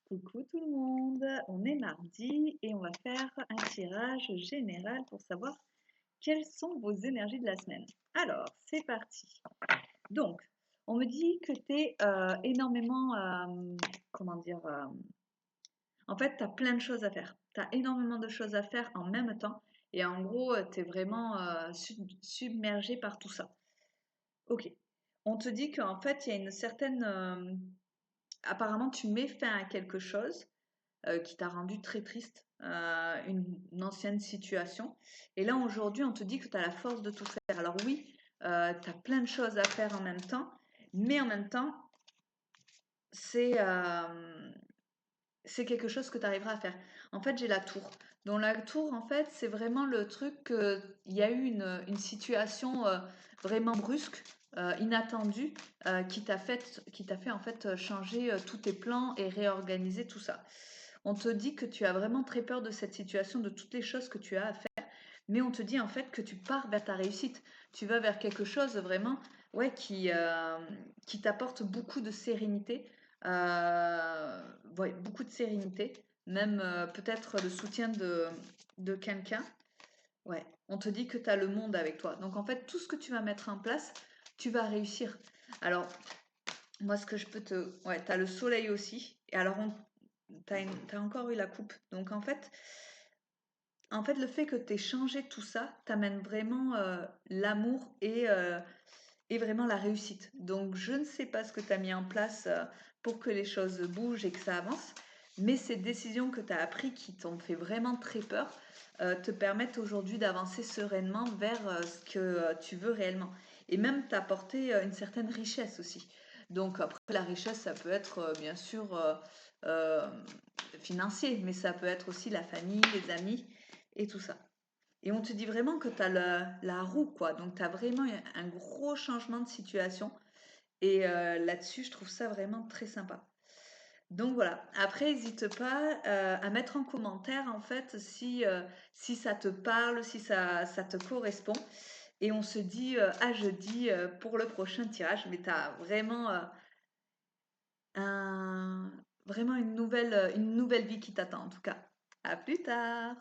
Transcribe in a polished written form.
Coucou tout le monde, on est mardi et on va faire un tirage général pour savoir quelles sont vos énergies de la semaine. Alors, c'est parti. Donc, on me dit que tu es énormément, comment dire, en fait, tu as plein de choses à faire. Tu as énormément de choses à faire en même temps et en gros, tu es vraiment submergé par tout ça. Ok. On te dit qu'en fait, il y a une certaine... apparemment, tu mets fin à quelque chose qui t'a rendu très triste, une ancienne situation. Et là, aujourd'hui, on te dit que tu as la force de tout faire. Alors oui, tu as plein de choses à faire en même temps, mais en même temps, c'est c'est quelque chose que tu arriveras à faire. En fait, j'ai la tour. Donc la tour, en fait, c'est vraiment le truc qu'il y a eu une situation vraiment brusque, inattendue, qui t'a fait en fait changer tous tes plans et réorganiser tout ça. On te dit que tu as vraiment très peur de cette situation, de toutes les choses que tu as à faire, mais on te dit en fait que tu pars vers ta réussite. Tu vas vers quelque chose vraiment, ouais, qui t'apporte beaucoup de sérénité, ouais, beaucoup de sérénité, même peut-être le soutien de quelqu'un. Ouais, on te dit que tu as le monde avec toi. Donc en fait, tout ce que tu vas mettre en place, tu vas réussir. Alors, moi, ce que je peux te... Ouais, tu as le soleil aussi. Et alors, t'as encore eu la coupe. Donc en fait, le fait que tu aies changé tout ça t'amène vraiment l'amour et vraiment la réussite. Donc, je ne sais pas ce que tu as mis en place pour que les choses bougent et que ça avance, mais ces décisions que tu as apprises qui t'ont fait vraiment très peur te permettent aujourd'hui d'avancer sereinement vers ce que tu veux réellement. Et même t'apporter une certaine richesse aussi. Donc, après, la richesse, ça peut être bien sûr euh, financier, mais ça peut être aussi la famille, les amis et tout ça. Et on te dit vraiment que tu as la roue, quoi. Donc, tu as vraiment un gros changement de situation. Et là-dessus, je trouve ça vraiment très sympa. Donc voilà. Après, n'hésite pas à mettre en commentaire, en fait, si ça te parle, si ça te correspond. Et on se dit à jeudi pour le prochain tirage. Mais tu as vraiment, vraiment une nouvelle vie qui t'attend, en tout cas. À plus tard!